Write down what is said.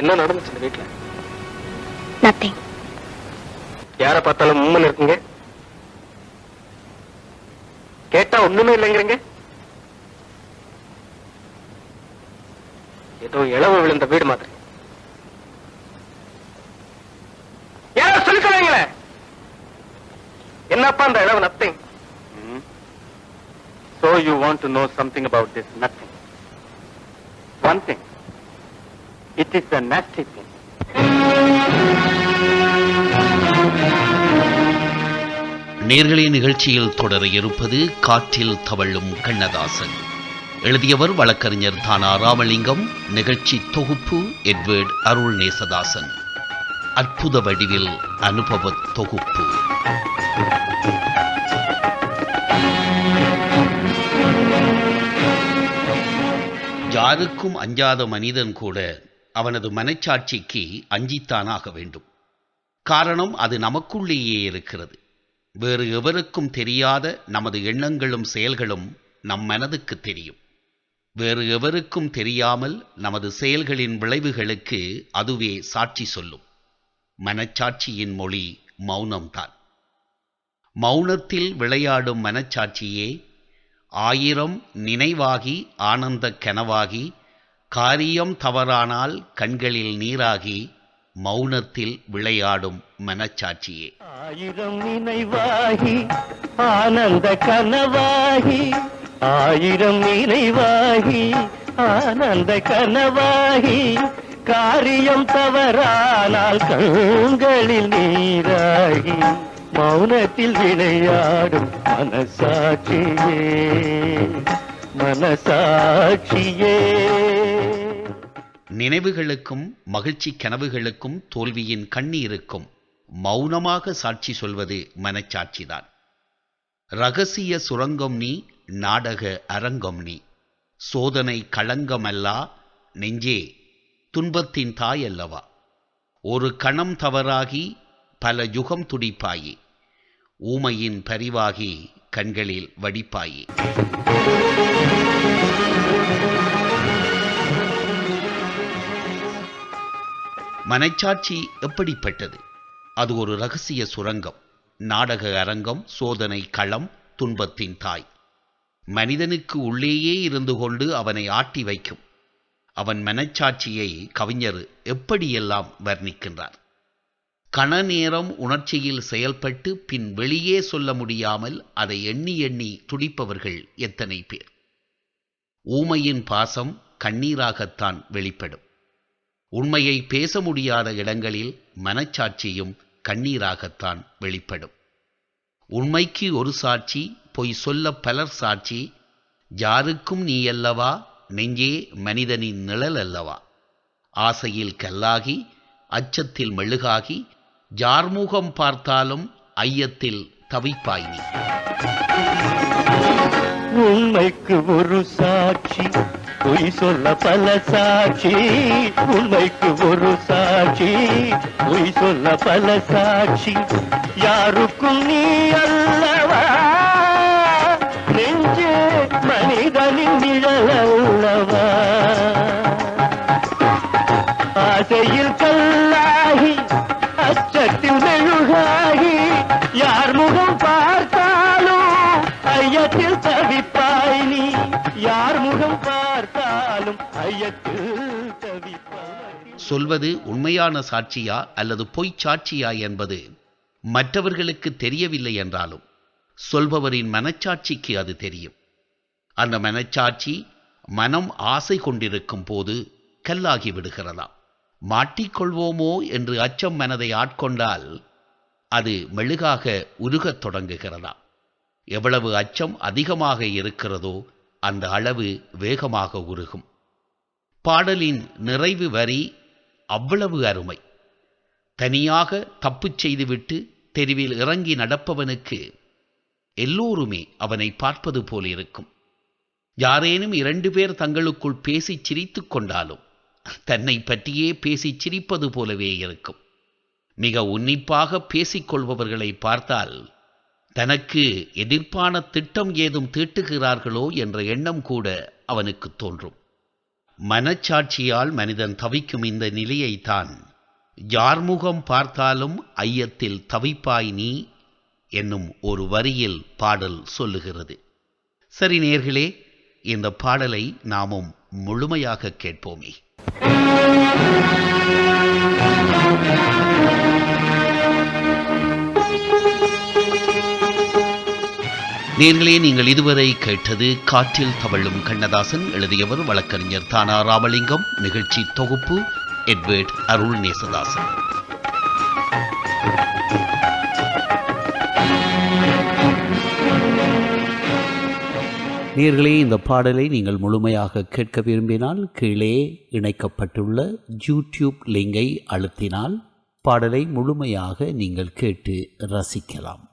என்ன நடந்துச்சு இந்த வீட்டுல? நத்திங். யார பார்த்தாலும் மும்மன் இருக்குங்க. கேட்டா ஒண்ணுமே இல்லைங்கிறீங்க. ஏதோ இளவு விழுந்த வீடு மாதிரி. யார சொல்லிக்கலாங்களே. என்னப்பா அந்த இளவு? Nothing. So you want to know something about this nothing? One thing. It is a nasty thing. நேர்களே, நிகழ்ச்சியில் தொடர இருப்பது காற்றில் தவழும் கண்ணதாசன். எழுதியவர் வழக்கறிஞர் தானா ராமலிங்கம். நிகழ்ச்சி தொகுப்பு எட்வர்ட் அருள் நேசதாசன். அற்புத வடிவில் அனுபவ தொகுப்பு. யாருக்கும் அஞ்சாத மனிதன் கூட அவனது மனச்சாட்சிக்கு அஞ்சித்தானாக வேண்டும். காரணம், அது நமக்குள்ளேயே இருக்கிறது. வேறு எவருக்கும் தெரியாத நமது எண்ணங்களும் செயல்களும் நம் மனதுக்கு தெரியும். வேறு எவருக்கும் தெரியாமல் நமது செயல்களின் விளைவுகளுக்கு அதுவே சாட்சி சொல்லும். மனச்சாட்சியின் மொழி மௌனம்தான். மௌனத்தில் விளையாடும் மனச்சாட்சியே ஆயிரம் நினைவாகி ஆனந்த கனவாகி, காரியம் தவறானால் கண்களில் நீராகி, மௌனத்தில் விளையாடும் மனச்சாட்சியே. ஆயிரம் நினைவாகி ஆனந்த கனவாகி, ஆயிரம் நினைவாகி ஆனந்த கனவாகி, காரியம் தவறானால் கண்களில் நீராகி, மௌனத்தில் விளையாடும் மனசாட்சியே, மனசாட்சியே. நினைவுகளுக்கும் மகிழ்ச்சி கனவுகளுக்கும் தோல்வியின் கண்ணீருக்கும் மௌனமாக சாட்சி சொல்வது மனச்சாட்சிதான். இரகசிய சுரங்கம் நீ, நாடக அரங்கம் நீ, சோதனை களங்கமல்லா நெஞ்சே, துன்பத்தின் தாயல்லவா. ஒரு கணம் தவறாகி பல யுகம் துடிப்பாயி, ஊமையின் பரிவாகி கண்களில் வடிப்பாயி. மனச்சாட்சி எப்படிப்பட்டது? அது ஒரு இரகசிய சுரங்கம், நாடக அரங்கம், சோதனை களம், துன்பத்தின் தாய். மனிதனுக்கு உள்ளேயே இருந்து கொண்டு அவனை ஆட்டி வைக்கும். அவன் மனச்சாட்சியை கவிஞர் எப்படியெல்லாம் வர்ணிக்கின்றார். கண நேரம் உணர்ச்சியில் செயல்பட்டு பின் வெளியே சொல்ல முடியாமல் அதை எண்ணி எண்ணி துடிப்பவர்கள் எத்தனை பேர். ஊமையின் பாசம் கண்ணீராகத்தான் வெளிப்படும். உண்மையை பேச முடியாத இடங்களில் மனச்சாட்சியும் கண்ணீராகத்தான் வெளிப்படும். உண்மைக்கு ஒரு சாட்சி, பொய் சொல்ல பலர் சாட்சி. யாருக்கும் நீ அல்லவா நெஞ்சே, மனிதனின் நிழல் அல்லவா. ஆசையில் கல்லாகி, அச்சத்தில் மெழுகாகி, யார்முகம் பார்த்தாலும் ஐயத்தில் தவிப்பாய் நீ. உண்மைக்கு ஒரு சாட்சி, பொய் சொல்ல பல சாட்சி. உண்மைக்கு ஒரு சாட்சி, பொய் சொல்ல பல சாட்சி. யாருக்கும் நீ அல்லவா நெஞ்சே, மனிதனின் நிழல் அல்லவா. ஆசையில் கல்லாகி, அச்சத்தில் மெழுகாகி, யார் முகம் பார்த்தாலும் ஐயத்தில் தவிப்பாய் நீ. யார் முகம் பார்த்தாலும் ஐயத்தில் தவிப்பாய். சொல்வது உண்மையான சாட்சியா அல்லது பொய்ச் சாட்சியா என்பது மற்றவர்களுக்கு தெரியவில்லை என்றாலும் சொல்பவரின் மனச்சாட்சிக்கு அது தெரியும். அந்த மனச்சாட்சி மனம் ஆசை கொண்டிருக்கும் போது கல்லாகி விடுகிறதாம். மாட்டிக்கொள்வோமோ என்று அச்சம் மனதை ஆட்கொண்டால் அது மெழுகாக உருகத் தொடங்குகிறதாம். எவ்வளவு அச்சம் அதிகமாக இருக்கிறதோ அந்த அளவு வேகமாக உருகும். பாடலின் நிறைவு வரி அவ்வளவு அருமை. தனியாக தப்பு செய்துவிட்டு தெருவில் இறங்கி நடப்பவனுக்கு எல்லோருமே அவனை பார்ப்பது போல் இருக்கும். யாரேனும் 2 பேர் தங்களுக்குள் பேசி சிரித்து கொண்டாலும் தன்னை பற்றியே பேசி சிரிப்பது போலவே இருக்கும். மிக உன்னிப்பாக பேசிக்கொள்பவர்களை பார்த்தால் தனக்கு எதிர்ப்பான திட்டம் ஏதும் தீட்டுகிறார்களோ என்ற எண்ணம் கூட அவனுக்கு தோன்றும். மனச்சாட்சியால் மனிதன் தவிக்கும் இந்த நிலையைத்தான் யார் முகம் பார்த்தாலும் ஐயத்தில் தவிப்பாய் நீ என்னும் ஒரு வரியில் பாடல் சொல்லுகிறது. சரி நேயர்களே, இந்த பாடலை நாமும் முழுமையாக கேட்போமே. நேயர்களே, நீங்கள் இதுவரை கேட்டது காற்றில் தவழும் கண்ணதாசன். எழுதியவர் வழக்கறிஞர் தானா ராமலிங்கம். நிகழ்ச்சி தொகுப்பு எட்வர்ட் அருள் நேசதாசன். நேயர்களே, இந்த பாடலை நீங்கள் முழுமையாக கேட்க விரும்பினால் கீழே இணைக்கப்பட்டுள்ள யூடியூப் லிங்கை அழுத்தினால் பாடலை முழுமையாக நீங்கள் கேட்டு ரசிக்கலாம்.